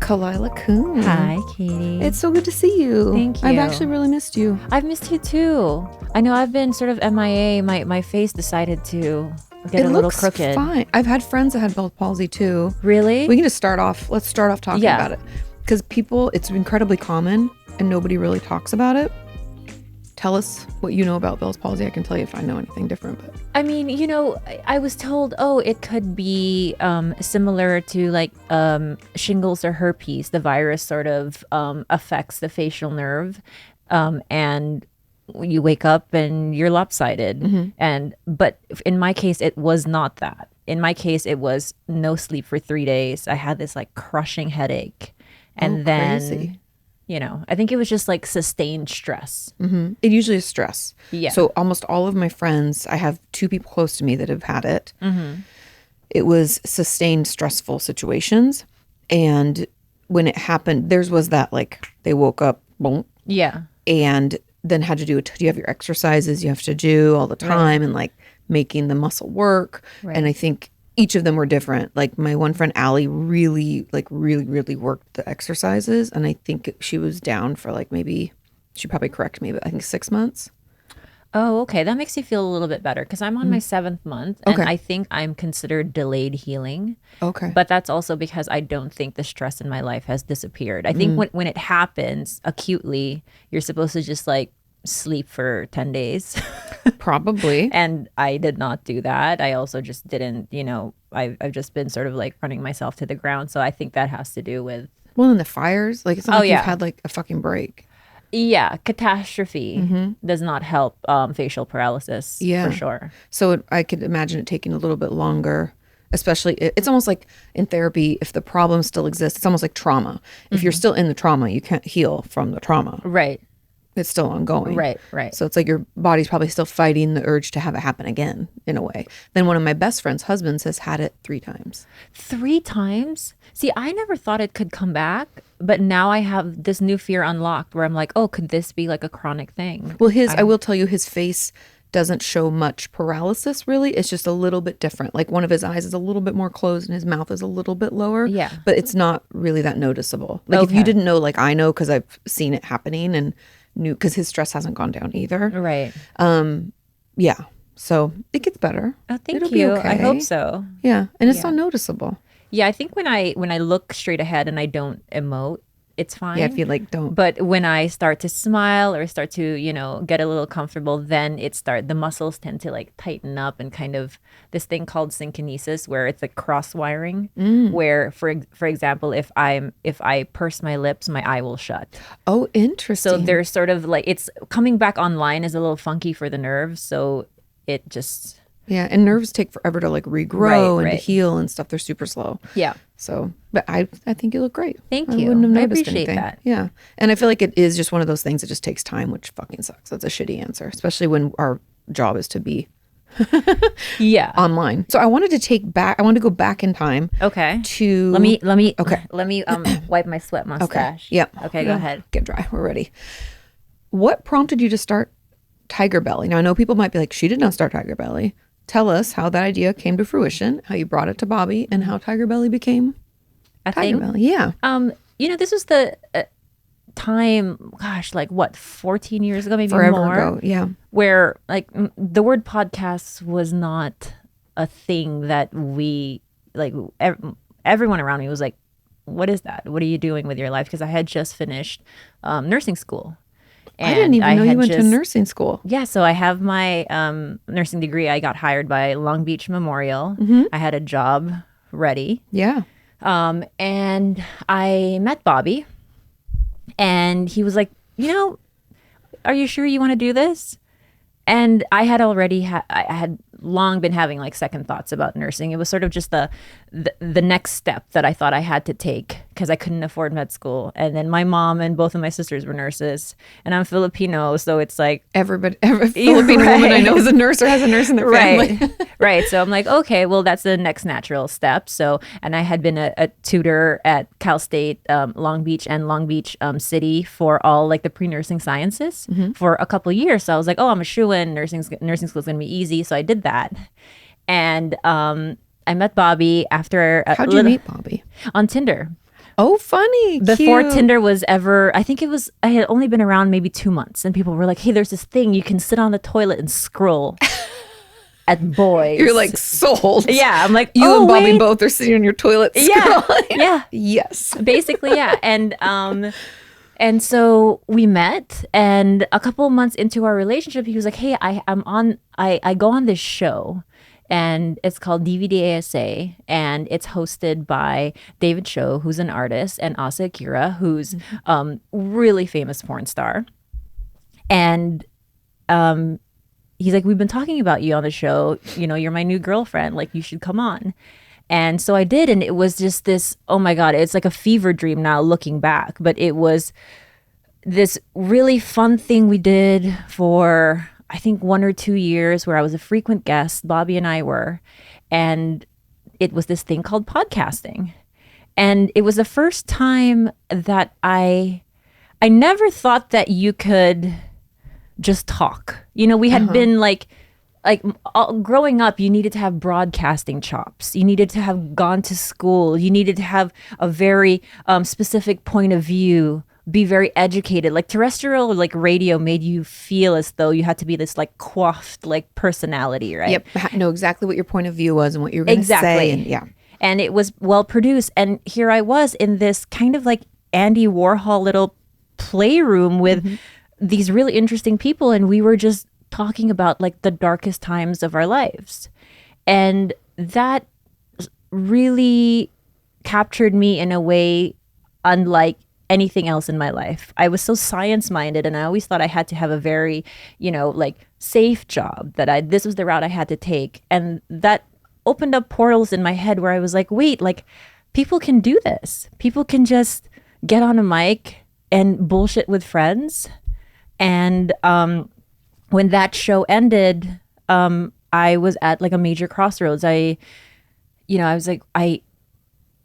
Khalyla Kuhn. Hi, Katie. It's so good to see you. Thank you. I've actually really missed you. I've missed you too. I know I've been sort of MIA. My face decided to get a little crooked. Fine. I've had friends that had palsy too. Really? We can just start off. Let's start off talking about it. Because it's incredibly common and nobody really talks about it. Tell us what you know about Bell's palsy. I can tell you if I know anything different. But I mean, I was told, it could be similar to like shingles or herpes. The virus sort of affects the facial nerve, and you wake up and you're lopsided. Mm-hmm. But in my case, it was not that. In my case, it was no sleep for 3 days. I had this like crushing headache, and then. Crazy. I think it was just like sustained stress. Mm-hmm. It usually is stress. Yeah. So almost all of my friends, I have 2 people close to me that have had it. Mm-hmm. It was sustained stressful situations. And when it happened, theirs was that like they woke up, boom. Yeah. And then had to do it. You have your exercises you have to do all the time, and like making the muscle work. Right. And I think each of them were different. Like my one friend, Allie, really worked the exercises. And I think she was down for like maybe, she'd probably correct me, but I think 6 months. Oh, okay. That makes you feel a little bit better because I'm on my 7th month. And I think I'm considered delayed healing. Okay. But that's also because I don't think the stress in my life has disappeared. I think when it happens acutely, you're supposed to just like sleep for 10 days. Probably. And I did not do that. I also just didn't, I've just been sort of like running myself to the ground. So I think that has to do with. Well, and the fires, like it's not like you've had like a fucking break. Yeah. Catastrophe does not help facial paralysis for sure. So I could imagine it taking a little bit longer, especially it's almost like in therapy, if the problem still exists, it's almost like trauma. If you're still in the trauma, you can't heal from the trauma. Right. It's still ongoing. Right. So it's like your body's probably still fighting the urge to have it happen again, in a way. Then one of my best friend's husbands has had it 3 times. 3 times? See, I never thought it could come back, but now I have this new fear unlocked where I'm like, oh, could this be like a chronic thing? Well, I will tell you, his face doesn't show much paralysis, really. It's just a little bit different. Like one of his eyes is a little bit more closed and his mouth is a little bit lower. Yeah. But it's not really that noticeable. Like if you didn't know, like I know because I've seen it happening and knew because his stress hasn't gone down either. Right. Yeah. So it gets better. Oh, thank you. Okay. I hope so. Yeah. And it's not noticeable. Yeah, I think when I look straight ahead and I don't emote, it's fine. Yeah, if you like don't. But when I start to smile or start to, get a little comfortable, then the muscles tend to like tighten up and kind of this thing called synkinesis where it's like cross wiring where for example, if I purse my lips, my eye will shut. Oh, interesting. So there's sort of like it's coming back online is a little funky for the nerves, so it just yeah, and nerves take forever to like regrow and to heal and stuff. They're super slow. Yeah. So, but I think you look great. Thank you. I wouldn't have noticed appreciate anything. that. Yeah. And I feel like it is just one of those things that just takes time, which fucking sucks. That's a shitty answer, especially when our job is to be online. So I wanted to go back in time. Okay. To let me wipe my sweat mustache. Okay. Yep. Okay, go ahead. Get dry. We're ready. What prompted you to start TigerBelly? Now I know people might be like, she did not start TigerBelly. Tell us how that idea came to fruition, how you brought it to Bobby, and how TigerBelly became TigerBelly. Yeah. This was the time, gosh, like what, 14 years ago, maybe forever more ago. Yeah. Where like the word podcasts was not a thing that we like. Everyone around me was like, "What is that? What are you doing with your life?" Because I had just finished nursing school. And I didn't even know you went to nursing school. Yeah, so I have my nursing degree. I got hired by Long Beach Memorial. I had a job ready. Yeah. And I met Bobby. And he was like, are you sure you want to do this? And I had already I had long been having like second thoughts about nursing. It was sort of just the next step that I thought I had to take because I couldn't afford med school. And then my mom and both of my sisters were nurses, and I'm Filipino, so it's like every Filipino woman I know is a nurse or has a nurse in their family. Right. So I'm like, okay, well that's the next natural step. So, and I had been a tutor at Cal State Long Beach and Long Beach City for all like the pre-nursing sciences for a couple of years. So I was like, oh, I'm a shoo-in. Nursing school is going to be easy. So I did that. And I met Bobby after how'd you meet Bobby? On Tinder. Oh, funny. Before Cute. Tinder was ever, I had only been around maybe 2 months, and people were like, hey, there's this thing you can sit on the toilet and scroll at boys. You're like sold. Yeah, I'm like, you and Bobby wait. both are sitting on your toilet Yeah, scrolling. yeah. Yes. Basically, yeah. And so we met, and a couple of months into our relationship, he was like, hey, I go on this show, and it's called DVD ASA, and it's hosted by David Cho, who's an artist, and Asa Akira, who's really famous porn star. And he's like, we've been talking about you on the show. You know, you're my new girlfriend. Like, you should come on. And so I did, and it was just this, oh my God, it's like a fever dream now looking back. But it was this really fun thing we did for, I think, 1 or 2 years, where I was a frequent guest, Bobby and I were. And it was this thing called podcasting. And it was the first time that I never thought that you could just talk. You know, we had been like growing up, you needed to have broadcasting chops. You needed to have gone to school. You needed to have a very specific point of view, be very educated. Like terrestrial, like radio made you feel as though you had to be this like coiffed like personality, right? Yep. Know exactly what your point of view was and what you were going to say. And, yeah. And it was well produced. And here I was in this kind of like Andy Warhol little playroom with these really interesting people. And we were just talking about like the darkest times of our lives. And that really captured me in a way unlike anything else in my life. I was so science minded, and I always thought I had to have a very, you know, like safe job, that this was the route I had to take. And that opened up portals in my head where I was like, wait, like people can do this. People can just get on a mic and bullshit with friends. And when that show ended, I was at like a major crossroads. I was like, I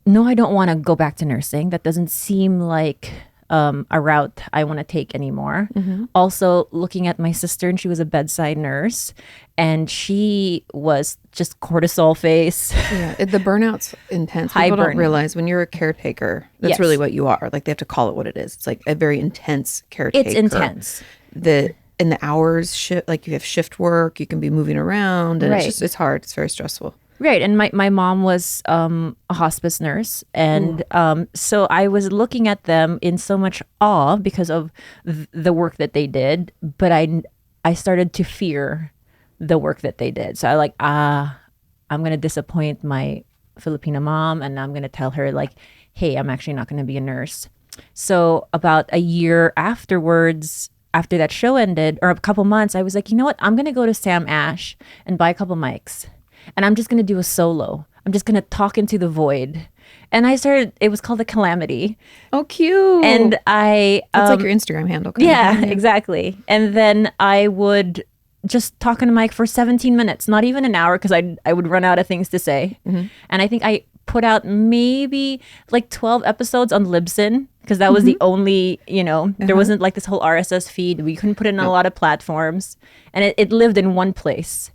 don't want to go back to nursing. That doesn't seem like a route I want to take anymore. Also, looking at my sister, and she was a bedside nurse, and she was just cortisol face. Yeah, the burnout's intense. High People don't burn. realize when you're a caretaker, that's Yes. really what you are. Like, they have to call it what it is. It's like a very intense caretaker. It's intense. In the hours shift, like you have shift work, you can be moving around, and Right. it's hard. It's very stressful. Right. And my mom was a hospice nurse. And so I was looking at them in so much awe because of the work that they did. But I started to fear the work that they did. So I'm going to disappoint my Filipino mom, and I'm going to tell her like, hey, I'm actually not going to be a nurse. So about a year afterwards, after that show ended, or a couple months, I was like, you know what? I'm going to go to Sam Ash and buy a couple mics. And I'm just going to do a solo. I'm just going to talk into the void. And it was called The Calamity. Oh, cute. And That's like your Instagram handle. kind of yeah, thing. exactly. And then I would just talk on a mic for 17 minutes, not even an hour, because I would run out of things to say. And I think I put out maybe like 12 episodes on Libsyn, because that was the only, there wasn't like this whole RSS feed. We couldn't put it on a lot of platforms. And it lived in one place.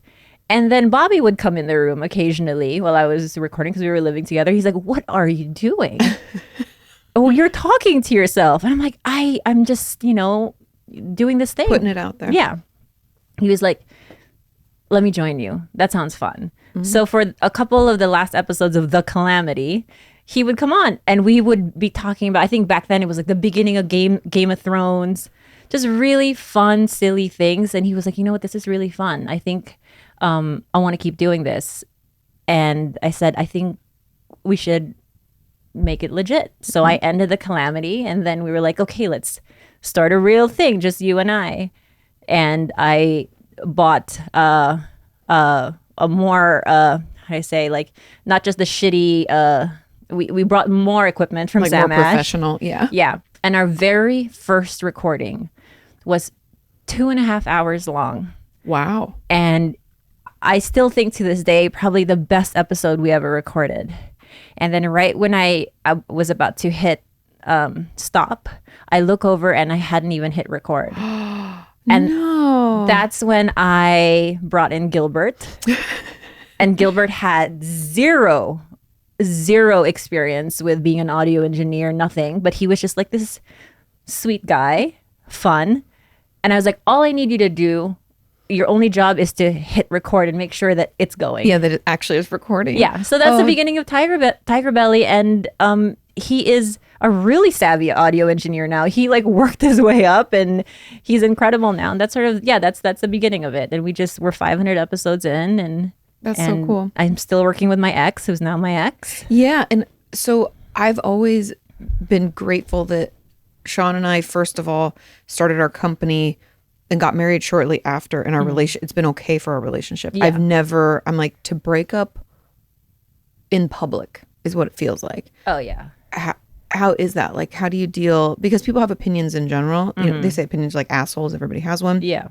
And then Bobby would come in the room occasionally while I was recording, because we were living together. He's like, what are you doing? Oh, you're talking to yourself. And I'm like, I'm just, doing this thing. Putting it out there. Yeah. He was like, let me join you. That sounds fun. So for a couple of the last episodes of The Calamity, he would come on and we would be talking about, I think back then it was like the beginning of Game of Thrones, just really fun, silly things. And he was like, you know what, this is really fun. I think I want to keep doing this. And I said, I think we should make it legit. So I ended The Calamity, and then we were like, okay, let's start a real thing, just you and I. And I bought a more how do I say, like, not just the shitty we brought more equipment from Like Sam more Ash. professional. Yeah. Yeah. And our very first recording was 2.5 hours long. Wow. And I still think to this day, probably the best episode we ever recorded. And then right when I was about to hit stop, I look over and I hadn't even hit record. And that's when I brought in Gilbert. And Gilbert had zero zero experience with being an audio engineer, nothing. But he was just like this sweet guy, fun. And I was like, all I need you to do, your only job is to hit record and make sure that it's going. Yeah, that it actually is recording. Yeah. So that's the beginning of TigerBelly. And he is a really savvy audio engineer now. He like worked his way up and he's incredible now. And that's sort of, that's the beginning of it. And we're 500 episodes in, and that's so cool. I'm still working with my ex, who's now my ex. Yeah. And so I've always been grateful that Sean and I, first of all, started our company and got married shortly after, and our relation, it's been okay for our relationship. Yeah. I'm like, to break up in public is what it feels like. Oh yeah. How is that? Like, how do you deal? Because people have opinions in general. You know, they say opinions like assholes. Everybody has one. Yeah.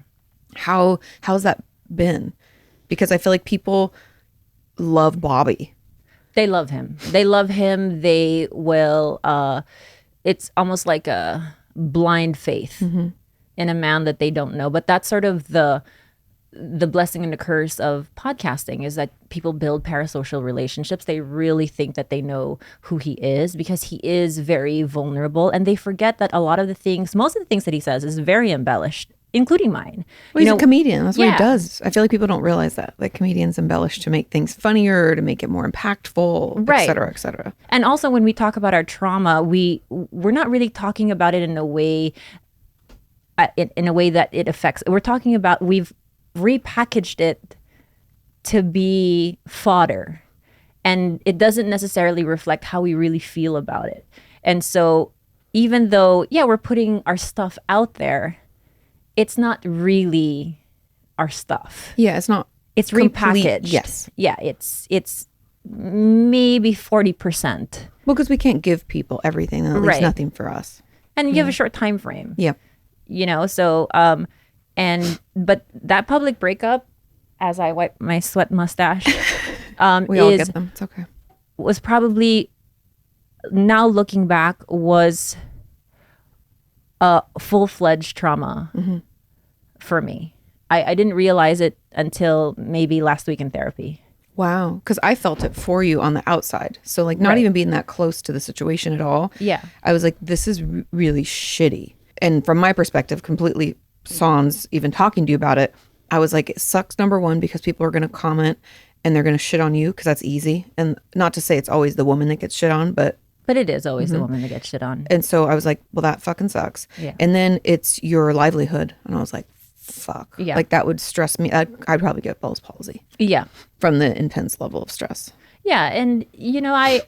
How's that been? Because I feel like people love Bobby. They love him. They will. It's almost like a blind faith in a man that they don't know. But that's sort of the blessing and the curse of podcasting, is that people build parasocial relationships. They really think that they know who he is because he is very vulnerable, and they forget that most of the things that he says is very embellished, including mine. Well, he's a comedian. That's what he does. I feel like people don't realize that. Like, comedians embellish to make things funnier, to make it more impactful, right, et cetera, et cetera. And also, when we talk about our trauma, we're not really talking about it in a way that it affects. We're talking about, we've repackaged it to be fodder, and it doesn't necessarily reflect how we really feel about it. And so even though we're putting our stuff out there, it's not really our stuff. Yeah, it's not. It's repackaged. Yes. Yeah, it's maybe 40%. Well, because we can't give people everything, then it leaves nothing for us. And you have a short time frame. Yeah. You know, so but that public breakup, as I wipe my sweat mustache, we all get them. It's okay. Was probably, now looking back, was a full-fledged trauma for me. I didn't realize it until maybe last week in therapy. Wow. Because I felt it for you on the outside. So like, not even being that close to the situation at all. Yeah. I was like, this is really shitty. And from my perspective, completely sans even talking to you about it, I was like, it sucks, number one, because people are going to comment and they're going to shit on you because that's easy. And not to say it's always the woman that gets shit on, but it is always the woman that gets shit on. And so I was like, well, that fucking sucks. Yeah. And then it's your livelihood. And I was like, fuck. Yeah. Like, that would stress me. I'd probably get Bell's palsy. Yeah. From the intense level of stress. Yeah. And, you know,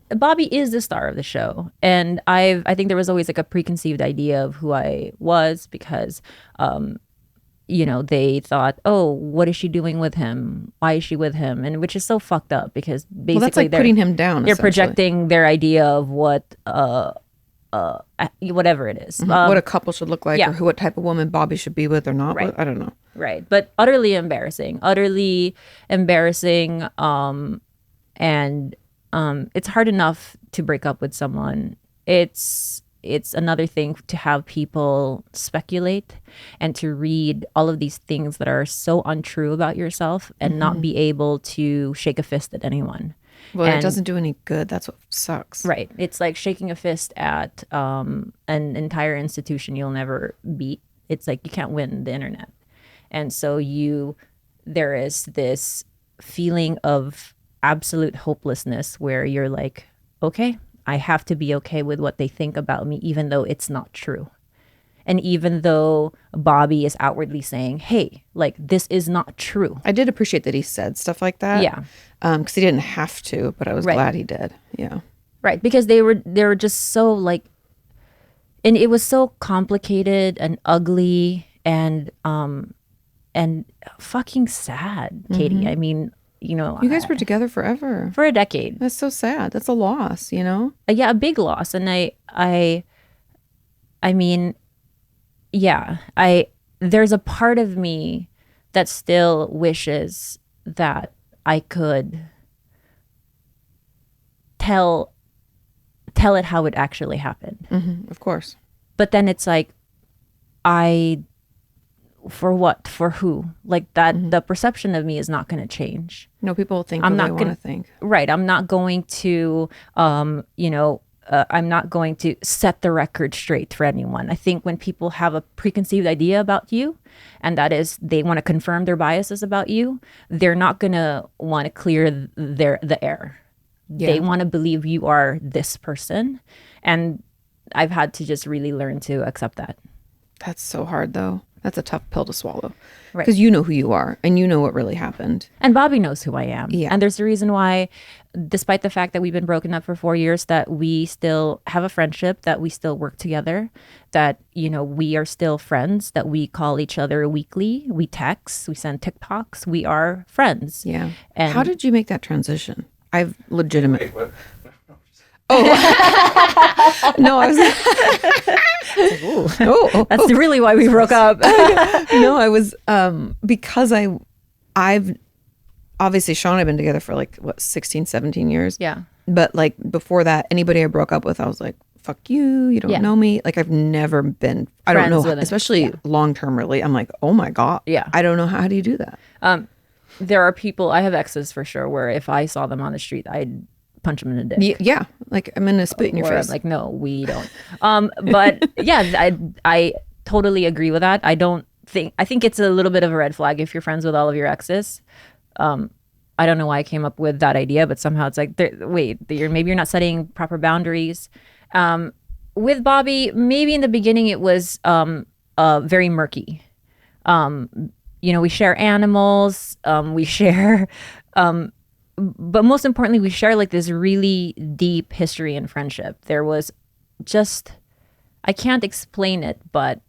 Bobby is the star of the show. And I think there was always like a preconceived idea of who I was because, you know, they thought, oh, what is she doing with him? Why is she with him? And which is so fucked up because basically that's like putting him down. They're projecting their idea of what, whatever it is. What a couple should look like, or what type of woman Bobby should be with or not with. I don't know. Right. But utterly embarrassing. And it's hard enough to break up with someone. It's another thing to have people speculate and to read all of these things that are so untrue about yourself and not be able to shake a fist at anyone. Well, it doesn't do any good. That's what sucks. Right. It's like shaking a fist at an entire institution you'll never beat. It's like you can't win the internet. And so there is this feeling of absolute hopelessness where you're like, okay, I have to be okay with what they think about me, even though it's not true. And even though Bobby is outwardly saying, hey, like, this is not true. I did appreciate that he said stuff like that. Yeah. Because he didn't have to, but I was glad he did. Yeah. Right. Because they were just so like, and it was so complicated and ugly and fucking sad, Katie. I mean, you know, you guys were together forever. For a decade. That's so sad. That's a loss, you know? Yeah, a big loss. And I mean, yeah, there's a part of me that still wishes that I could tell it how it actually happened. Of course. But then it's like, For what? For who? Like that, the perception of me is not going to change. No, people think what they want to think. Right. I'm not going to, I'm not going to set the record straight for anyone. I think when people have a preconceived idea about you, and that is they want to confirm their biases about you, they're not going to want to clear the air. Yeah. They want to believe you are this person. And I've had to just really learn to accept that. That's so hard, though. That's a tough pill to swallow. Right. Because you know who you are and you know what really happened. And Bobby knows who I am. Yeah. And there's a reason why, despite the fact that we've been broken up for 4 years, that we still have a friendship, that we still work together, that, we are still friends, that we call each other weekly, we text, we send TikToks, we are friends. Yeah. And how did you make that transition? I've legitimate. Wait, what? Oh no! I was. That's really why we broke up. No, I was because I've obviously Sean and I've been together for like 16, 17 years. Yeah. But like before that, anybody I broke up with, I was like, "Fuck you! You don't know me." Like I've never been. I don't know, especially long term. Really, I'm like, oh my god. Yeah. I don't know how do you do that. There are people. I have exes for sure. Where if I saw them on the street, I'd punch them in the dick. Yeah, like I'm gonna spit in your face. I'm like, no, we don't. But yeah, I totally agree with that. I think it's a little bit of a red flag if you're friends with all of your exes. I don't know why I came up with that idea, but somehow it's like, maybe you're not setting proper boundaries. With Bobby, maybe in the beginning it was very murky. We share animals. We share. But most importantly, we share like this really deep history and friendship. There was I can't explain it, but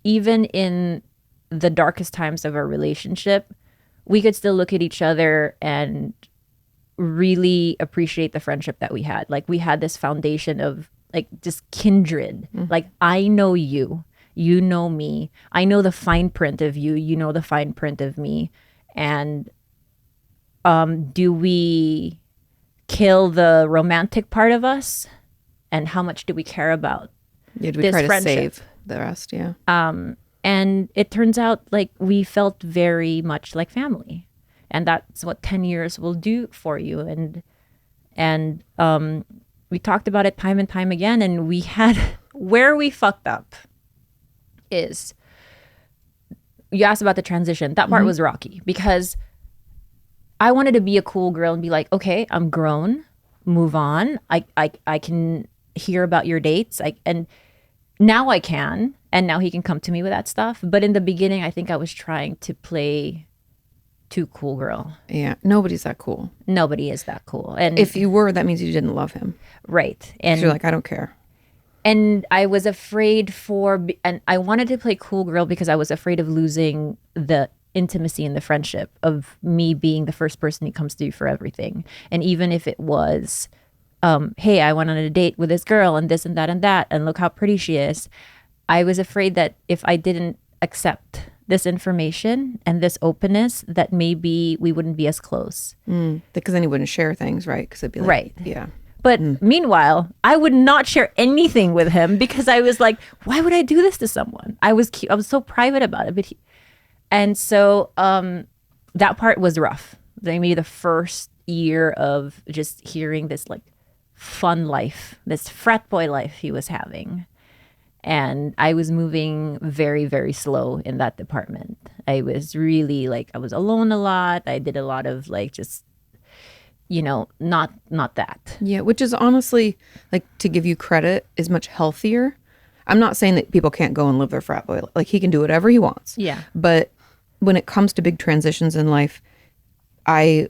even in the darkest times of our relationship, we could still look at each other and really appreciate the friendship that we had. Like we had this foundation of like just kindred. Mm-hmm. Like I know you, you know me. I know the fine print of you, you know the fine print of me. And do we kill the romantic part of us? And how much do we care about do we try to save the rest? Yeah. And it turns out like we felt very much like family. And that's what 10 years will do for you. And we talked about it time and time again. And we had, where we fucked up is, you asked about the transition. That part was rocky because I wanted to be a cool girl and be like, okay, I'm grown, move on. I can hear about your dates. And now I can, and now he can come to me with that stuff. But in the beginning, I think I was trying to play too cool girl. Yeah. Nobody's that cool. Nobody is that cool. And if you were, that means you didn't love him. Right. And you're like, I don't care. And I was afraid and I wanted to play cool girl because I was afraid of losing the intimacy and the friendship of me being the first person he comes to for everything. And even if it was, hey, I went on a date with this girl and this and that, and look how pretty she is. I was afraid that if I didn't accept this information and this openness, that maybe we wouldn't be as close. Because then he wouldn't share things, right? Because it'd be like, right. Yeah. But meanwhile, I would not share anything with him because I was like, why would I do this to someone? I was so private about it. And so that part was rough. Maybe the first year of just hearing this like fun life, this frat boy life he was having. And I was moving very, very slow in that department. I was really like, I was alone a lot. I did a lot of like just, not that. Yeah, which is honestly, like, to give you credit, is much healthier. I'm not saying that people can't go and live their frat boy. Like, he can do whatever he wants. Yeah. But when it comes to big transitions in life, I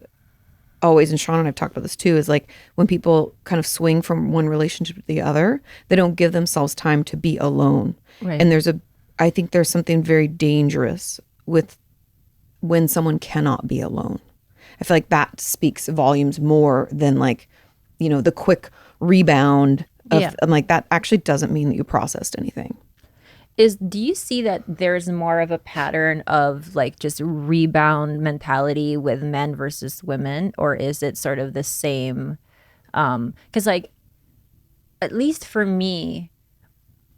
always, and Sean and I've talked about this too, is like when people kind of swing from one relationship to the other, they don't give themselves time to be alone. Right. And I think there's something very dangerous with when someone cannot be alone. I feel like that speaks volumes more than like, the quick rebound of, I'm like, that actually doesn't mean that you processed anything. Do you see that there's more of a pattern of like just rebound mentality with men versus women, or is it sort of the same? Because like, at least for me,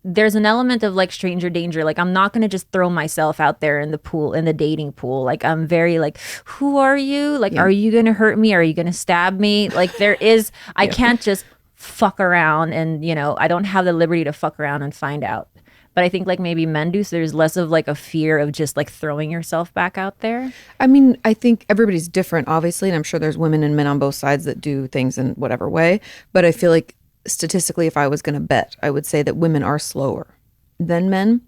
there's an element of like stranger danger. Like I'm not gonna just throw myself out there in the pool, in the dating pool. Like I'm very like, who are you? Like, are you gonna hurt me? Are you gonna stab me? Like I can't just fuck around and, you know, I don't have the liberty to fuck around and find out. But I think like maybe men do, so there's less of like a fear of just like throwing yourself back out there. I mean, I think everybody's different, obviously, and I'm sure there's women and men on both sides that do things in whatever way. But I feel like statistically, if I was going to bet, I would say that women are slower than men.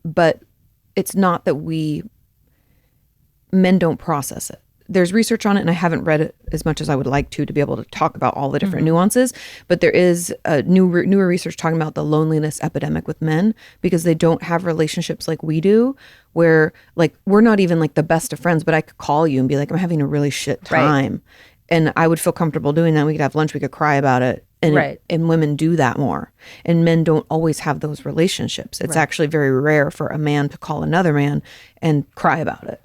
But it's not that men don't process it. There's research on it, and I haven't read it as much as I would like to be able to talk about all the different nuances. But there is newer research talking about the loneliness epidemic with men because they don't have relationships like we do, where like we're not even like the best of friends, but I could call you and be like, I'm having a really shit time. Right. And I would feel comfortable doing that. We could have lunch, we could cry about it. And, and women do that more. And men don't always have those relationships. It's actually very rare for a man to call another man and cry about it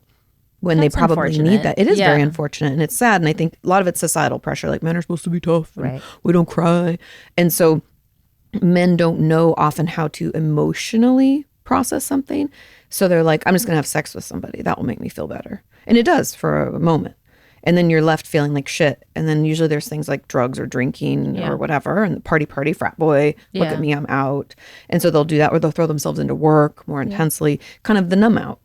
when they probably need that. It is very unfortunate, and it's sad. And I think a lot of it's societal pressure. Like, men are supposed to be tough, and we don't cry. And so men don't know often how to emotionally process something. So they're like, I'm just going to have sex with somebody. That will make me feel better. And it does for a moment. And then you're left feeling like shit. And then usually there's things like drugs or drinking or whatever. And the party, frat boy, look at me, I'm out. And so they'll do that, or they'll throw themselves into work more intensely, kind of the numb out.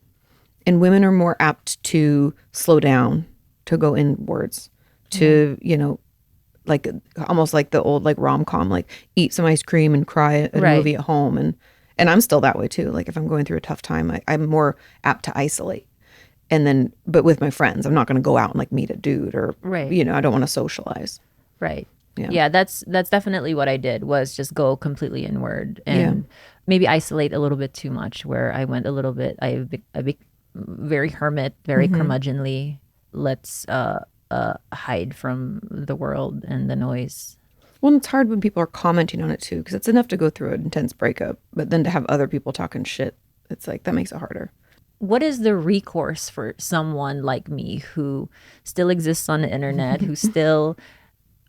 And women are more apt to slow down, to go inwards, to, you know, like almost like the old like rom-com, like eat some ice cream and cry at a movie at home. And I'm still that way too. Like if I'm going through a tough time, I'm more apt to isolate. And then, but with my friends, I'm not going to go out and like meet a dude or, you know, I don't want to socialize. Right. Yeah, that's definitely what I did, was just go completely inward and maybe isolate a little bit too much, where I went a little bit, I very hermit, very curmudgeonly. Let's hide from the world and the noise. Well, it's hard when people are commenting on it too, because it's enough to go through an intense breakup, but then to have other people talking shit, it's like, that makes it harder. What is the recourse for someone like me who still exists on the internet, who still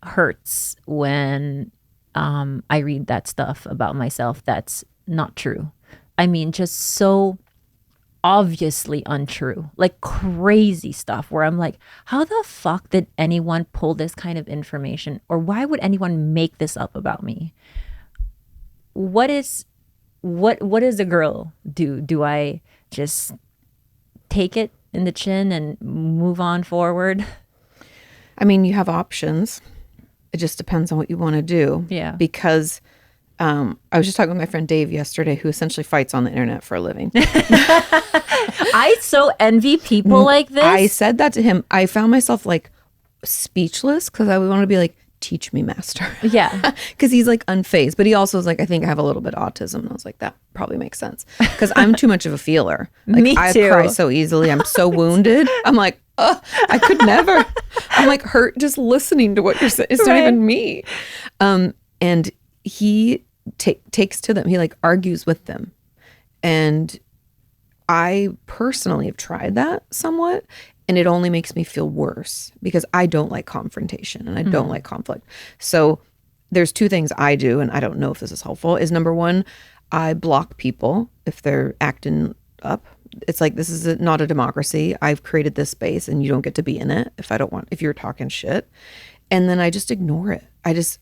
hurts when I read that stuff about myself that's not true? I mean, just so obviously untrue, like crazy stuff where I'm like, how the fuck did anyone pull this kind of information? Or why would anyone make this up about me? What does a girl do? Do I just take it in the chin and move on forward? I mean, you have options. It just depends on what you want to do. Yeah. Because I was just talking with my friend Dave yesterday, who essentially fights on the internet for a living. I so envy people like this. I said that to him. I found myself like speechless because I would want to be like, teach me, master. Yeah. Because he's like unfazed. But he also was like, I think I have a little bit of autism. And I was like, that probably makes sense. Because I'm too much of a feeler. Like, me too. I cry so easily. I'm so wounded. I'm like, oh, I could never. I'm like hurt just listening to what you're saying. It's not even me. And he takes to them. He like argues with them. And I personally have tried that somewhat. And it only makes me feel worse because I don't like confrontation and I don't like conflict. So there's two things I do, and I don't know if this is helpful, is number one, I block people if they're acting up. It's like, this is not a democracy. I've created this space and you don't get to be in it if you're talking shit. And then I just ignore it.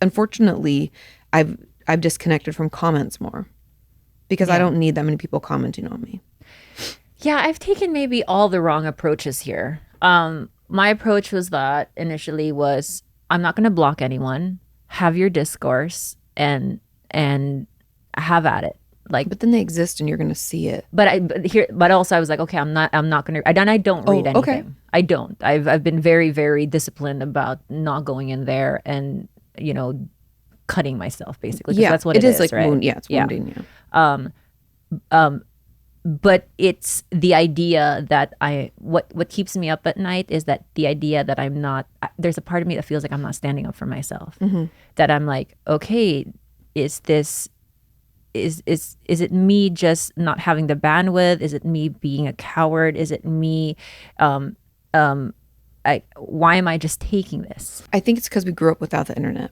Unfortunately, I've disconnected from comments more because I don't need that many people commenting on me. Yeah, I've taken maybe all the wrong approaches here. My approach was that initially was, I'm not going to block anyone. Have your discourse and have at it. Like, but then they exist and you're going to see it. But also I was like, okay, I'm not going to. I don't read anything. Okay. I don't. I've been very, very disciplined about not going in there and, you know, cutting myself basically. Yeah, that's what it is. Like right? It's wounding. Yeah. But it's the idea that what keeps me up at night is that the idea that I'm not, there's a part of me that feels like I'm not standing up for myself. That I'm like, okay, is it me just not having the bandwidth? Is it me being a coward? Is it me, why am I just taking this? I think it's because we grew up without the internet.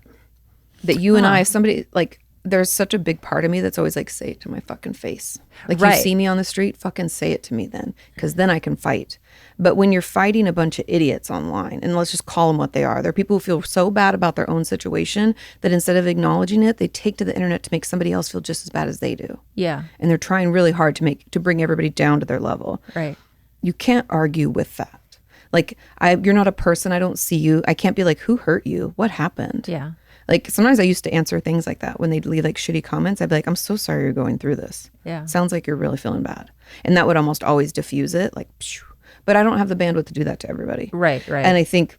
That you and I, if somebody like, there's such a big part of me that's always like, say it to my fucking face. Like, Right. you see me on the street, fucking say it to me then, because then I can fight. But when you're fighting a bunch of idiots online, and let's just call them what they are, they're people who feel so bad about their own situation that instead of acknowledging it, they take to the internet to make somebody else feel just as bad as they do. Yeah. And they're trying really hard to bring everybody down to their level. Right. You can't argue with that. Like, you're not a person. I don't see you. I can't be like, who hurt you? What happened? Yeah. Like, sometimes I used to answer things like that when they'd leave like shitty comments. I'd be like, I'm so sorry you're going through this. Yeah. Sounds like you're really feeling bad. And that would almost always diffuse it. Like, phew. But I don't have the bandwidth to do that to everybody. Right. Right. And I think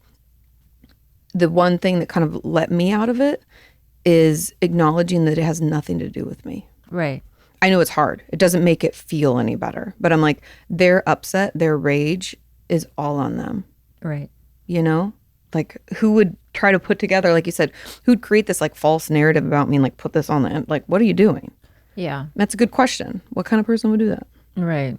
the one thing that kind of let me out of it is acknowledging that it has nothing to do with me. Right. I know it's hard. It doesn't make it feel any better. But I'm like, their upset, their rage is all on them. Right. You know? Like, who would try to put together, like you said, who'd create this like false narrative about me and like put this on the end? Like, what are you doing? Yeah. That's a good question. What kind of person would do that? Right.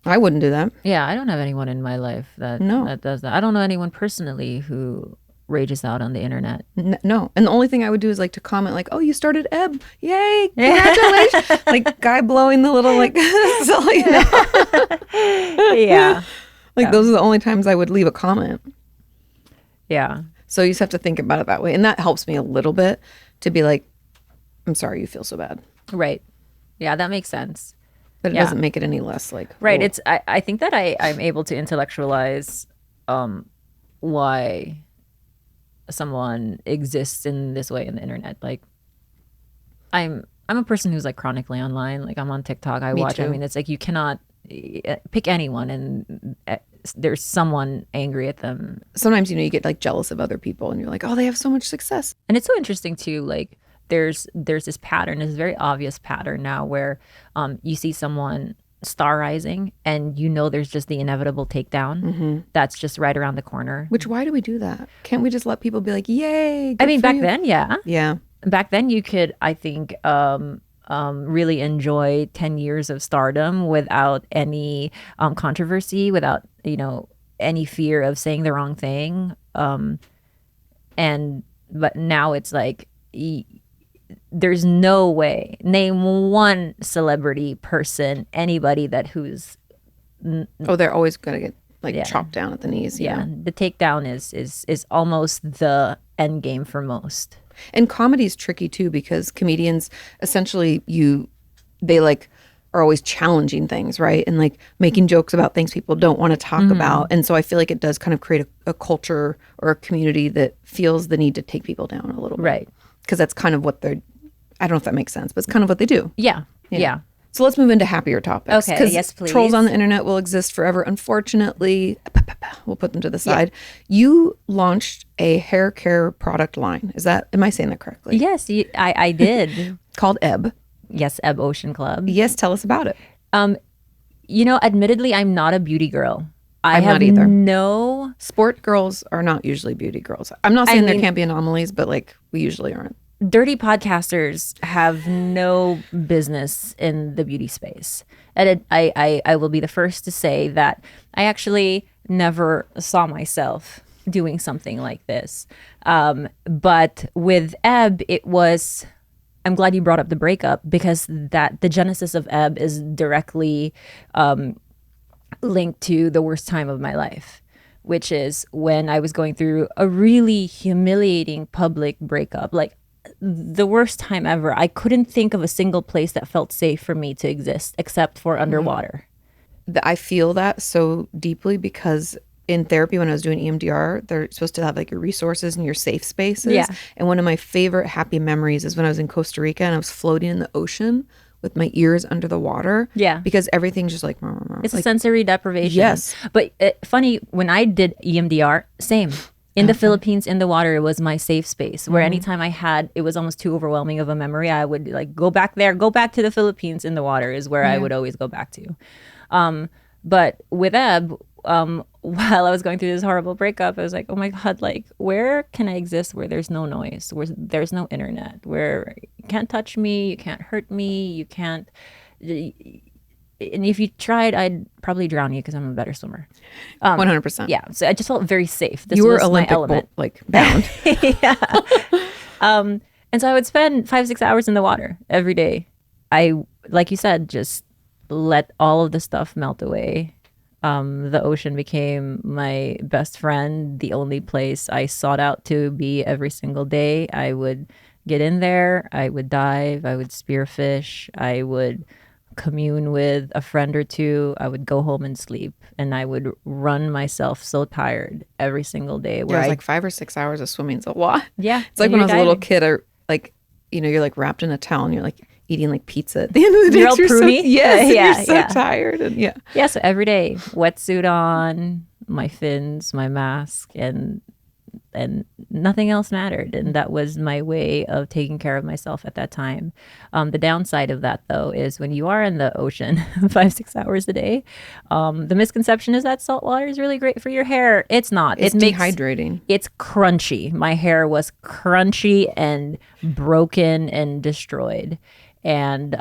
I wouldn't do that. Yeah. I don't have anyone in my life that does that. I don't know anyone personally who rages out on the internet. No. And the only thing I would do is like to comment like, oh, you started Ebb. Yay. Congratulations. Like, guy blowing the little like, so, you know. Yeah. Like, those are the only times I would leave a comment. Yeah. So you just have to think about it that way. And that helps me a little bit to be like, I'm sorry you feel so bad. Right. Yeah, that makes sense. But it doesn't make it any less like... Right. Oh. It's I think that I'm able to intellectualize why someone exists in this way in the internet. Like, I'm a person who's like chronically online. Like, I'm on TikTok. I watch. Too. I mean, it's like you cannot pick anyone and there's someone angry at them. Sometimes, you know, you get like jealous of other people and you're like, oh, they have so much success. And it's so interesting too, like there's this pattern, this very obvious pattern now where you see someone star rising and you know there's just the inevitable takedown that's just right around the corner. Which, why do we do that? Can't we just let people be like, yay? I mean, back then, yeah. Yeah. Back then you could, I think, really enjoy 10 years of stardom without any controversy, without, you know, any fear of saying the wrong thing. But now it's like, there's no way, name one celebrity person, anybody who's they're always gonna get like chopped down at the knees. Yeah, the takedown is almost the end game for most. And comedy is tricky too, because comedians essentially they like are always challenging things, right? And like making jokes about things people don't want to talk about. And so I feel like it does kind of create a culture or a community that feels the need to take people down a little bit. Right. Because that's kind of what I don't know if that makes sense, but it's kind of what they do. Yeah. Yeah. So let's move into happier topics. Okay, yes, please. Trolls on the internet will exist forever. Unfortunately, we'll put them to the side. Yeah. You launched a hair care product line. Am I saying that correctly? Yes, I did. Called Ebb. Yes, Ebb Ocean Club. Yes, tell us about it. You know, admittedly, I'm not a beauty girl. I'm have not either. No. Sport girls are not usually beauty girls. I'm not saying there can't be anomalies, but like we usually aren't. Dirty podcasters have no business in the beauty space. And I will be the first to say that I actually never saw myself doing something like this. But with Ebb, I'm glad you brought up the breakup, because the genesis of Ebb is directly linked to the worst time of my life, which is when I was going through a really humiliating public breakup. Like, the worst time ever. I couldn't think of a single place that felt safe for me to exist except for underwater. I feel that so deeply, because in therapy, when I was doing EMDR, they're supposed to have like your resources and your safe spaces. Yeah. And one of my favorite happy memories is when I was in Costa Rica and I was floating in the ocean with my ears under the water. Yeah. Because everything's just like... It's a sensory deprivation. Yes. But funny, when I did EMDR, same. In the Philippines, in the water, it was my safe space, where anytime it was almost too overwhelming of a memory, I would like go back to the Philippines in the water is where I would always go back to. But with Ebb, while I was going through this horrible breakup, I was like, oh my God, like, where can I exist where there's no noise, where there's no internet, where you can't touch me, you can't hurt me, you can't... And if you tried, I'd probably drown you because I'm a better swimmer. 100%. Yeah, so I just felt very safe. This you were was Olympic my element. like bound. Yeah. And so I would spend 5-6 hours in the water every day. I, like you said, just let all of the stuff melt away. The ocean became my best friend, the only place I sought out to be every single day. I would get in there, I would dive, I would spearfish, I would commune with a friend or two, I would go home and sleep, and I would run myself so tired every single day. Where it's like 5 or 6 hours of swimming is a lot. Yeah. It's like when I was a little kid, you're like wrapped in a towel and you're like eating like pizza at the end of the day. You're all pruny. You're so tired. And yeah, so every day, wetsuit on, my fins, my mask, and nothing else mattered. And that was my way of taking care of myself at that time. The downside of that, though, is when you are in the ocean 5-6 hours a day, the misconception is that salt water is really great for your hair. It's not. It's dehydrating. It's crunchy. My hair was crunchy and broken and destroyed. And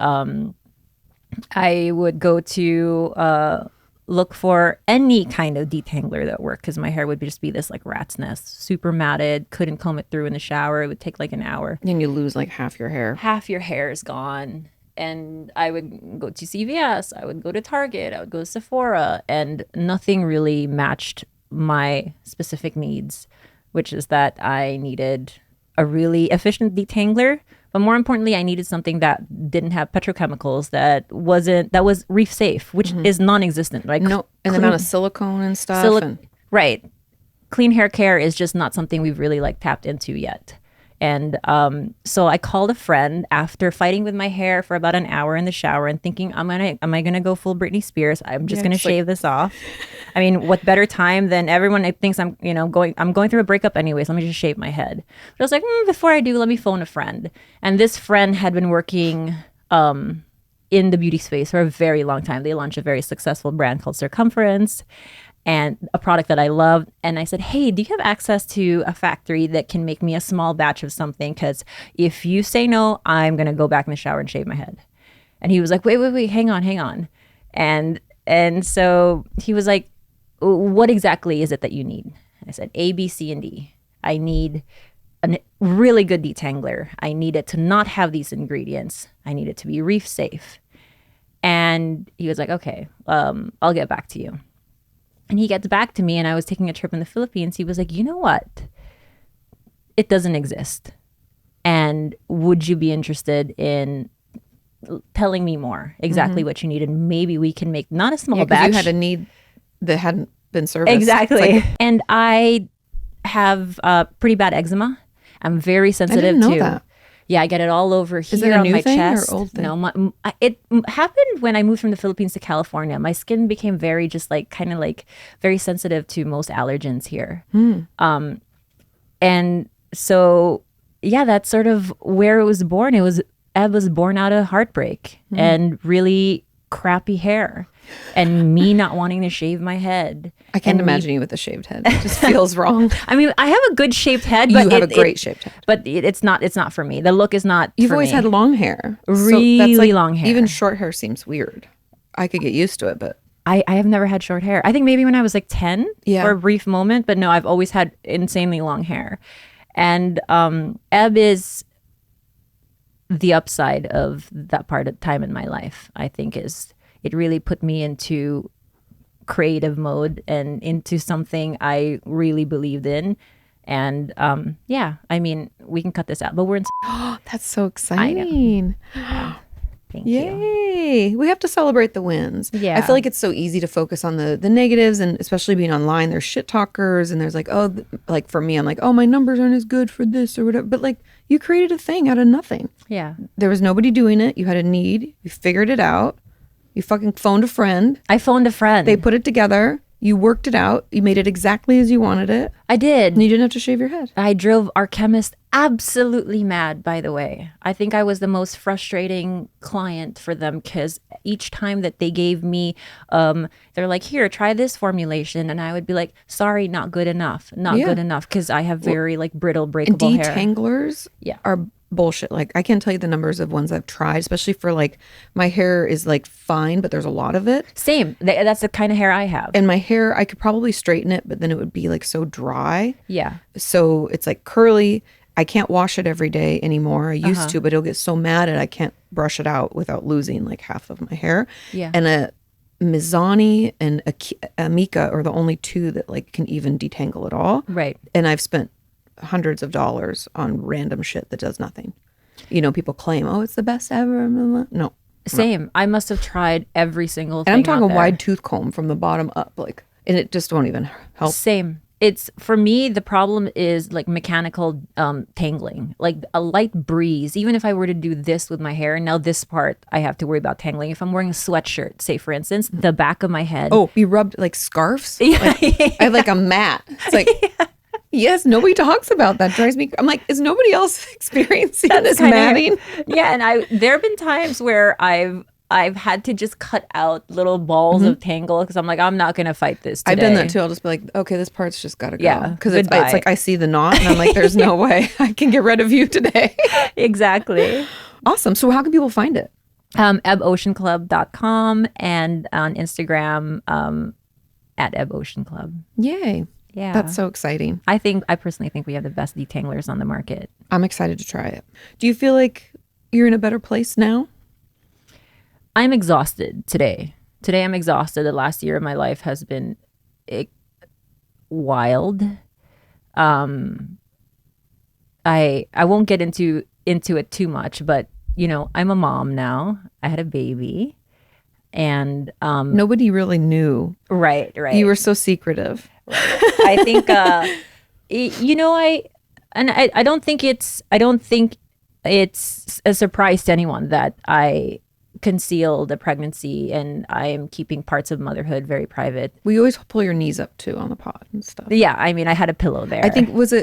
I would go to look for any kind of detangler that worked, because my hair would just be this like rat's nest, super matted, couldn't comb it through in the shower. It would take like an hour. And you lose like half your hair. Half your hair is gone. And I would go to CVS, I would go to Target, I would go to Sephora, and nothing really matched my specific needs, which is that I needed a really efficient detangler. But more importantly, I needed something that didn't have petrochemicals, that was reef safe, which is non-existent. Like no, and the amount of silicone and stuff. Right. Clean hair care is just not something we've really like tapped into yet. And so I called a friend after fighting with my hair for about an hour in the shower and thinking, am I gonna go full Britney Spears? I'm just gonna shave this off. I mean, what better time than everyone thinks I'm going through a breakup anyways. Let me just shave my head. But I was like, before I do, let me phone a friend. And this friend had been working in the beauty space for a very long time. They launched a very successful brand called Circumference, and a product that I loved. And I said, hey, do you have access to a factory that can make me a small batch of something? Because if you say no, I'm going to go back in the shower and shave my head. And he was like, wait, hang on. And so he was like, what exactly is it that you need? I said, A, B, C, and D. I need a really good detangler. I need it to not have these ingredients. I need it to be reef safe. And he was like, okay, I'll get back to you. And he gets back to me, and I was taking a trip in the Philippines. He was like, you know what? It doesn't exist. And would you be interested in telling me more exactly what you need? And maybe we can make not a small batch. You had a need that hadn't been serviced. Exactly. And I have pretty bad eczema. I'm very sensitive to. I didn't know that. Yeah, I get it all over here. Is it a on new my thing chest. Or old thing? No, it happened when I moved from the Philippines to California. My skin became very kind of very sensitive to most allergens here. And so, yeah, that's sort of where it was born. Ebb was born out of heartbreak and really crappy hair, and me not wanting to shave my head. I can't imagine you with a shaved head. It just feels wrong. I mean, I have a good shaped head, but you have a great shaped head. But it's not for me. The look is not. You've for always me. had long hair, really long hair. Even short hair seems weird. I could get used to it, but I have never had short hair. I think maybe when I was like 10 for a brief moment, but no, I've always had insanely long hair. And Ebb is the upside of that part of time in my life. I think it really put me into creative mode and into something I really believed in. And I mean, we can cut this out, but we're in. That's so exciting. Thank you. Yay. We have to celebrate the wins. Yeah. I feel like it's so easy to focus on the negatives, and especially being online, there's shit talkers, and there's like, like for me, I'm like, oh, my numbers aren't as good for this or whatever. But like, you created a thing out of nothing. Yeah. There was nobody doing it. You had a need. You figured it out. You fucking phoned a friend. I phoned a friend. They put it together. You worked it out. You made it exactly as you wanted it. I did. And you didn't have to shave your head. I drove our chemist absolutely mad, by the way. I think I was the most frustrating client for them, because each time that they gave me, they're like, here, try this formulation. And I would be like, sorry, not good enough. Not good enough, because I have very brittle, breakable hair. Detanglers are bullshit. Like, I can't tell you the numbers of ones I've tried, especially for like, my hair is like fine, but there's a lot of it. Same. That's the kind of hair I have. And my hair, I could probably straighten it, but then it would be like so dry. Yeah. So it's like curly, I can't wash it every day anymore. I used to, but it'll get so matted I can't brush it out without losing like half of my hair. Yeah. And a Mizani and a Mika are the only two that like can even detangle it all. Right. And I've spent hundreds of dollars on random shit that does nothing. You know, people claim, oh, it's the best ever. No. Same. I must have tried every single thing. And I'm talking out there. wide tooth comb from the bottom up, like, and it just won't even help. Same. It's for me, the problem is like mechanical tangling, like a light breeze. Even if I were to do this with my hair, now this part I have to worry about tangling. If I'm wearing a sweatshirt, say for instance, the back of my head. Oh, you rubbed like scarves? Yeah. Like, I have like a mat. It's like, yes, nobody talks about that. Drives me. I'm like, is nobody else experiencing this matting? Yeah, and there have been times where I've had to just cut out little balls of tangle because I'm like, I'm not going to fight this today. I've done that too. I'll just be like, okay, this part's just got to go. Yeah, because it's like I see the knot and I'm like, there's no way I can get rid of you today. Exactly. Awesome. So how can people find it? EbbOceanClub.com and on Instagram at Ebb Ocean Club. Yay. Yeah. That's so exciting. I personally think we have the best detanglers on the market. I'm excited to try it. Do you feel like you're in a better place now? I'm exhausted today. Today I'm exhausted. The last year of my life has been wild. I won't get into it too much, but you know, I'm a mom now. I had a baby, and nobody really knew. Right. You were so secretive. Right. I think you know, I don't think it's a surprise to anyone that I concealed a pregnancy and I am keeping parts of motherhood very private. We always pull your knees up too on the pod and stuff. Yeah, I mean, I had a pillow there. I think it was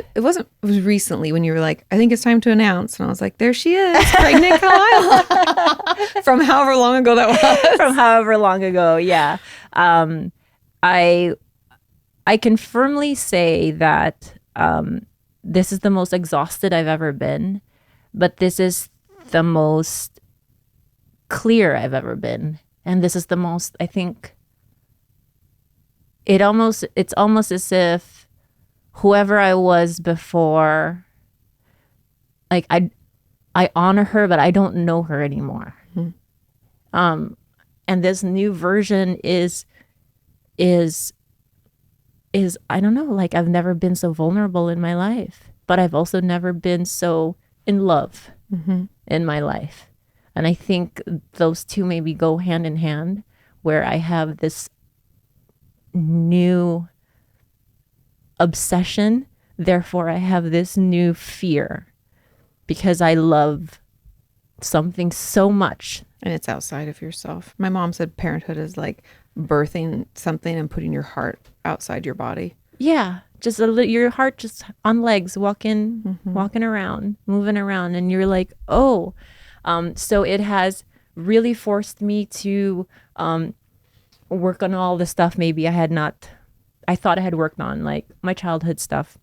recently when you were like, I think it's time to announce, and I was like, there she is, pregnant Khalyla. From however long ago that was. From however long ago, yeah. I can firmly say that this is the most exhausted I've ever been, but this is the most clear I've ever been, and this is the most, I think, it's almost as if whoever I was before, like I honor her, but I don't know her anymore. And this new version is I don't know, like I've never been so vulnerable in my life, but I've also never been so in love in my life. And I think those two maybe go hand in hand, where I have this new obsession. Therefore, I have this new fear because I love something so much. And it's outside of yourself. My mom said parenthood is like birthing something and putting your heart outside your body. Yeah. Just your heart just on legs, walking around, moving around. And you're like, oh. So it has really forced me to work on all the stuff maybe I thought I had worked on, like my childhood stuff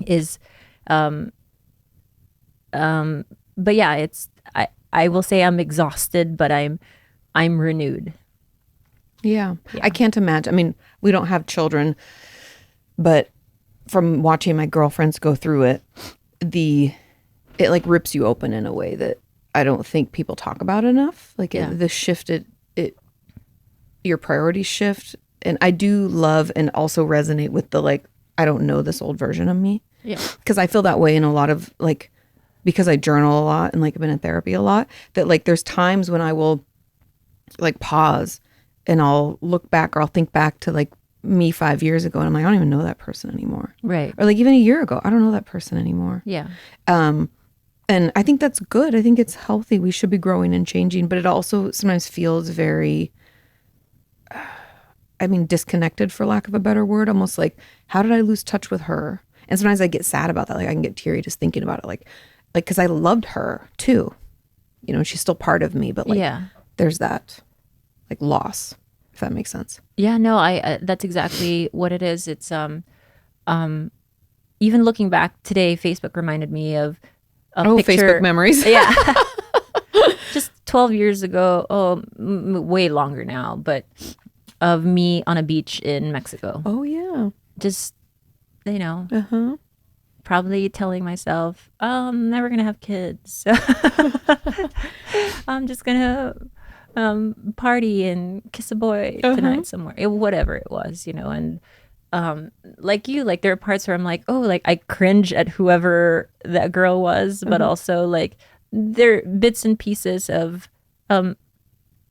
is, but yeah, I will say I'm exhausted, but I'm renewed. Yeah. I can't imagine. I mean, we don't have children, but from watching my girlfriends go through it, it like rips you open in a way that I don't think people talk about enough. Like the shift, your priorities shift. And I do love and also resonate with the, like, I don't know this old version of me. Yeah. Because I feel that way in a lot of, like, because I journal a lot and like I've been in therapy a lot, that like there's times when I will like pause and I'll look back or I'll think back to like me 5 years ago and I'm like, I don't even know that person anymore. Right. Or like even a year ago, I don't know that person anymore. Yeah. And I think that's good. I think it's healthy. We should be growing and changing, but it also sometimes feels very, disconnected, for lack of a better word. Almost like, how did I lose touch with her? And sometimes I get sad about that. Like I can get teary just thinking about it. Like, because I loved her too. You know, she's still part of me, but like, there's that like loss, if that makes sense. Yeah, no, that's exactly what it is. It's, even looking back today, Facebook reminded me of a picture. Facebook memories. Yeah. Just 12 years ago, way longer now, but of me on a beach in Mexico. Oh, yeah. Just, you know, probably telling myself, I'm never gonna have kids. I'm just gonna party and kiss a boy tonight somewhere. Whatever it was, and like you, like there are parts where I'm like, oh, like I cringe at whoever that girl was, but also like there are bits and pieces of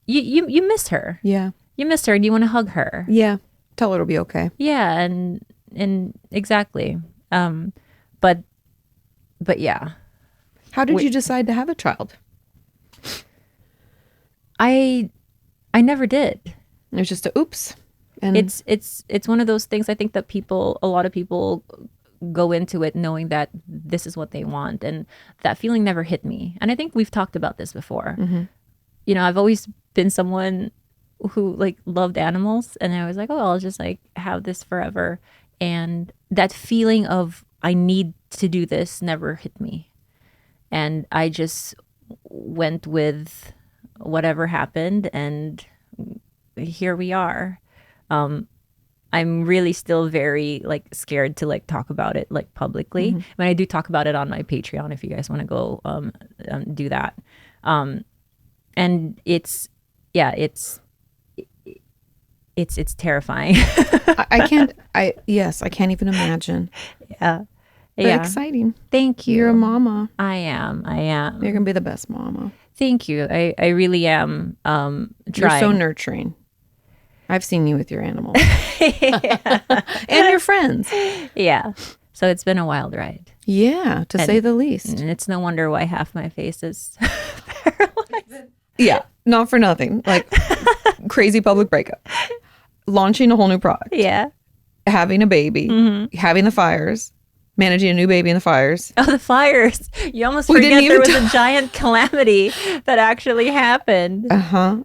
you miss her. Yeah. You miss her and you want to hug her. Yeah. Tell her it'll be okay. Yeah, and exactly. But yeah. How did you decide to have a child? I never did. It was just a oops. And it's one of those things, I think, that a lot of people go into it knowing that this is what they want, and that feeling never hit me. And I think we've talked about this before. I've always been someone who like loved animals, and I was like, oh, I'll just like have this forever. And that feeling of I need to do this never hit me. And I just went with whatever happened, and here we are. I'm really still very like scared to like talk about it like publicly. I mean, I do talk about it on my Patreon if you guys want to go do that. And it's terrifying. I can't even imagine. Yeah. But exciting. Thank you. You're a mama. I am. You're gonna be the best mama. Thank you. I really am. Trying. You're so nurturing. I've seen you with your animals. And your friends. Yeah. So it's been a wild ride. Yeah, to say the least. And it's no wonder why half my face is paralyzed. Yeah, not for nothing. Like crazy public breakup. Launching a whole new product. Yeah. Having a baby. Having the fires. Managing a new baby in the fires. Oh, the fires. You almost forget there was a giant calamity that actually happened. Yeah,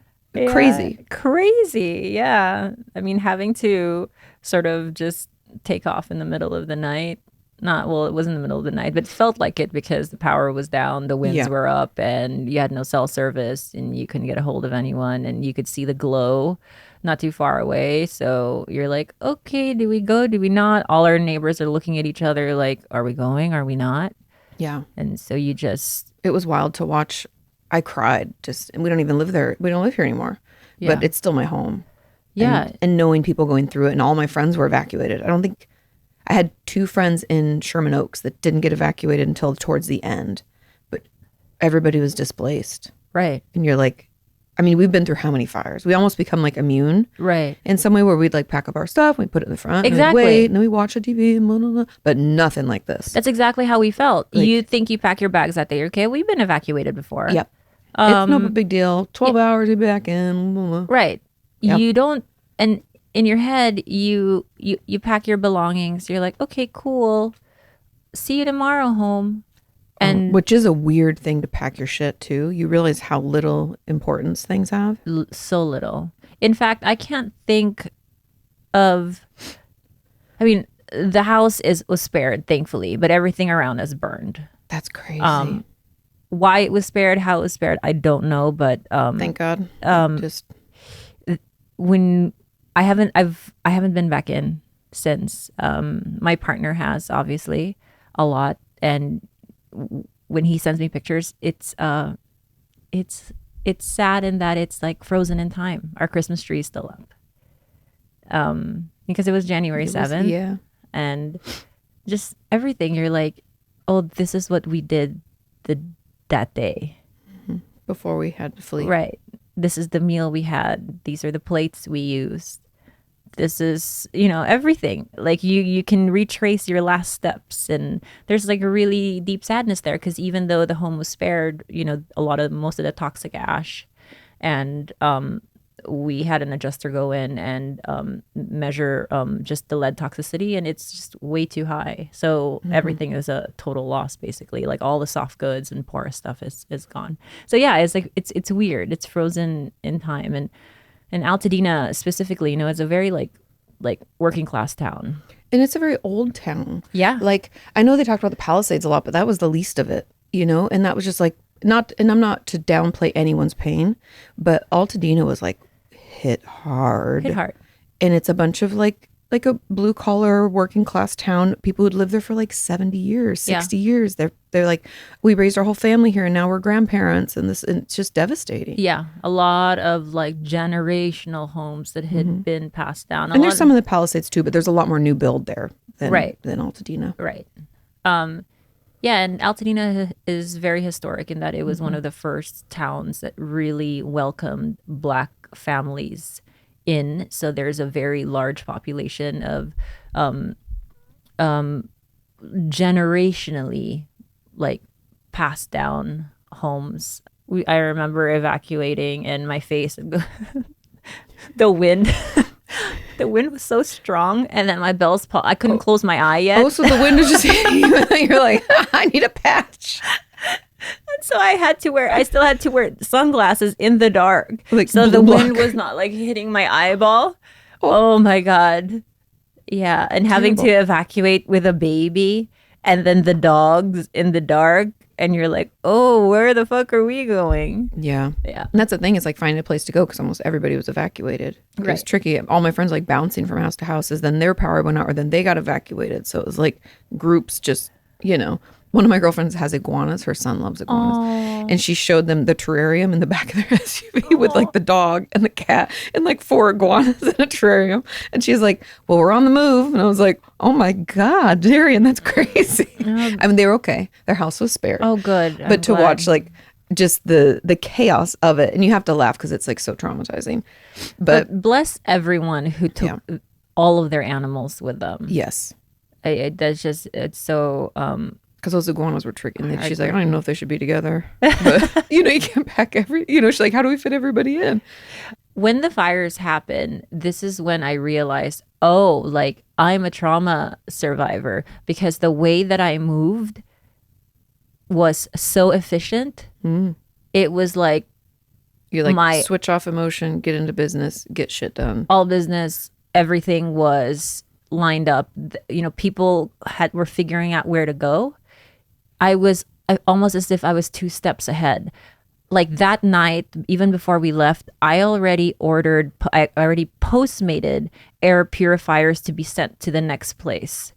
crazy. Yeah. I mean, having to sort of just take off in the middle of the night. It wasn't in the middle of the night, but it felt like it because the power was down, the winds were up, and you had no cell service, and you couldn't get a hold of anyone, and you could see the glow not too far away. So you're like, okay, do we go? Do we not? All our neighbors are looking at each other like, are we going? Are we not? Yeah. And so it was wild to watch. I cried and we don't even live there. We don't live here anymore, but it's still my home. Yeah. And knowing people going through it, and all my friends were evacuated. I had 2 friends in Sherman Oaks that didn't get evacuated until towards the end, but everybody was displaced. Right. And you're like, I mean, we've been through how many fires? We almost become like immune. Right. In some way where we'd like pack up our stuff, we put it in the front. Exactly. And wait, and then we watch the TV, and blah, blah, blah. But nothing like this. That's exactly how we felt. You think you pack your bags that day. Okay, we've been evacuated before. Yep. It's no big deal. 12 hours, you'll be back in. Blah, blah. Right. Yep. You don't, and in your head, you pack your belongings. You're like, okay, cool. See you tomorrow, home. And which is a weird thing to pack your shit too. You realize how little importance things have. So little. In fact, I can't think of. I mean, the house was spared, thankfully, but everything around us burned. That's crazy. Why it was spared, how it was spared, I don't know. But thank God. Just when I haven't been back in since. My partner has, obviously, a lot, and when he sends me pictures, it's sad in that it's like frozen in time. Our Christmas tree is still up, because it was January 7th. Yeah, and just everything. You're like, oh, this is what we did that day before we had to flee. Right. This is the meal we had. These are the plates we used. This is, everything. Like you can retrace your last steps, and there's like a really deep sadness there, because even though the home was spared, most of the toxic ash, and we had an adjuster go in and measure just the lead toxicity, and it's just way too high. So everything is a total loss, basically. Like all the soft goods and porous stuff is gone. So yeah, it's like it's weird. It's frozen in time, and Altadena specifically, it's a very like working class town. And it's a very old town. Yeah. Like, I know they talked about the Palisades a lot, but that was the least of it, and that was just like, and I'm not to downplay anyone's pain, but Altadena was like hit hard. And it's a bunch of like like a blue collar working class town. People would live there for like 70 years, 60 years. They're like, we raised our whole family here and now we're grandparents, and it's just devastating. Yeah, a lot of like generational homes that had been passed down. And there's some of the Palisades too, but there's a lot more new build there than Altadena. Right. Yeah, and Altadena is very historic in that it was one of the first towns that really welcomed Black families in. So there's a very large population of generationally like passed down homes. I remember evacuating and my face, the wind. The wind was so strong, and then my Bell's I couldn't close my eye yet. Oh, so the wind was just hitting you, and you're like, I need a patch. And so I still had to wear sunglasses in the dark. Like so the wind was not like hitting my eyeball. Oh my God. Yeah. And having to evacuate with a baby and then the dogs in the dark. And you're like, oh, where the fuck are we going? Yeah. Yeah. And that's the thing, is like finding a place to go, because almost everybody was evacuated. It was tricky. All my friends like bouncing from house to house, as then their power went out, or then they got evacuated. So it was like groups just, one of my girlfriends has iguanas. Her son loves iguanas. Aww. And she showed them the terrarium in the back of their SUV with like the dog and the cat and like 4 iguanas in a terrarium. And she's like, well, we're on the move. And I was like, oh my God, Darian, that's crazy. I mean, they were okay. Their house was spared. Oh, good. But to watch like just the chaos of it, and you have to laugh because it's like so traumatizing. But bless everyone who took all of their animals with them. Yes. That's just, it's so... because those iguanas were tricky. And she's like, I don't even know if they should be together. But, you can't pack she's like, how do we fit everybody in? When the fires happened, this is when I realized, oh, like I'm a trauma survivor, because the way that I moved was so efficient. It was like, you're like, switch off emotion, get into business, get shit done. All business, everything was lined up. People were figuring out where to go. I almost as if I was 2 steps ahead. Like that night, even before we left, I already postmated air purifiers to be sent to the next place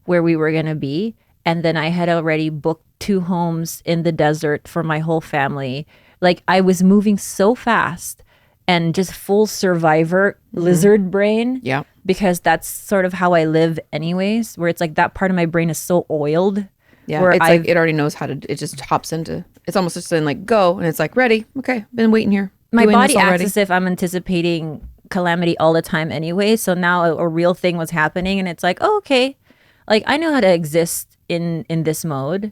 where we were going to be. And then I had already booked 2 homes in the desert for my whole family. Like I was moving so fast and just full survivor lizard brain. Yeah. Because that's sort of how I live anyways, where it's like that part of my brain is so oiled. Yeah, it's like it already knows how to, it just hops into, it's almost just saying like, go, and it's like, ready, okay, been waiting here. My body acts as if I'm anticipating calamity all the time anyway, so now a real thing was happening, and it's like, oh, okay, like I know how to exist in this mode.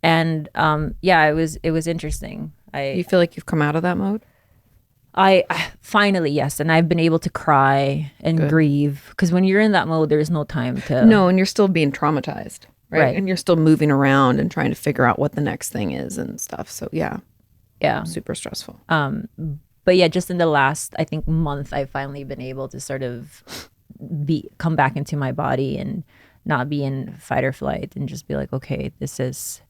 And it was interesting. You feel like you've come out of that mode? I finally, yes, and I've been able to cry and grieve, because when you're in that mode, there's no time to... No, and you're still being traumatized. Right. And you're still moving around and trying to figure out what the next thing is and stuff. So yeah. Super stressful. But yeah, just in the last, I think, month, I've finally been able to sort of come back into my body and not be in fight or flight, and just be like, okay, this is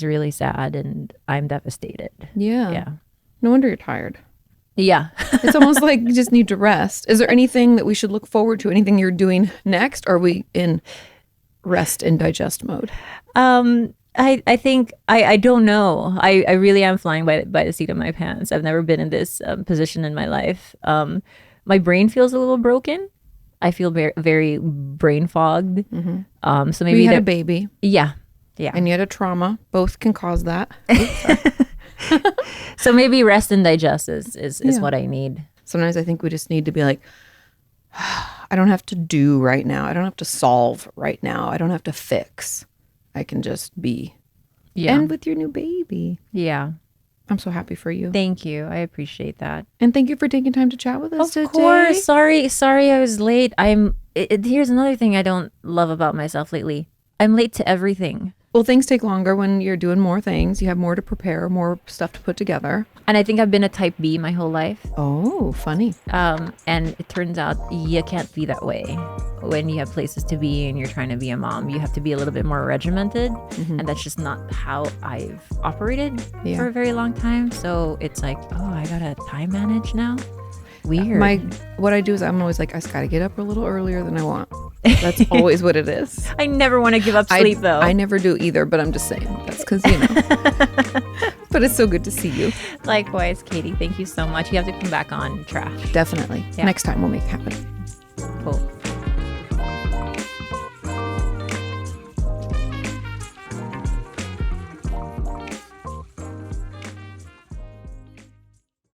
really sad and I'm devastated. Yeah. No wonder you're tired. Yeah. It's almost like you just need to rest. Is there anything that we should look forward to? Anything you're doing next? Or are we in rest and digest mode? I think I don't know. I really am flying by the seat of my pants. I've never been in this position in my life. My brain feels a little broken. I feel very, very brain fogged. So maybe you had a baby. Yeah. And you had a trauma. Both can cause that. So maybe rest and digest is what I need. Sometimes I think we just need to be like, I don't have to do right now. I don't have to solve right now. I don't have to fix. I can just be. Yeah. And with your new baby. Yeah. I'm so happy for you. Thank you. I appreciate that. And thank you for taking time to chat with us today. Of course. Sorry I was late. Here's another thing I don't love about myself lately. I'm late to everything. Well, things take longer when you're doing more things. You have more to prepare, more stuff to put together. And I think I've been a type B my whole life. Oh, funny. And it turns out you can't be that way. When you have places to be and you're trying to be a mom, you have to be a little bit more regimented. And that's just not how I've operated for a very long time. So it's like, oh, I got to time manage now. Weird. What I do is I'm always like, I just gotta get up a little earlier than I want. That's always what it is. I never want to give up sleep though. I never do either, but I'm just saying that's because you know. But it's so good to see you. Likewise, Katie. Thank you so much. You have to come back on Trash. Definitely. Yeah. Next time we'll make it happen. Cool.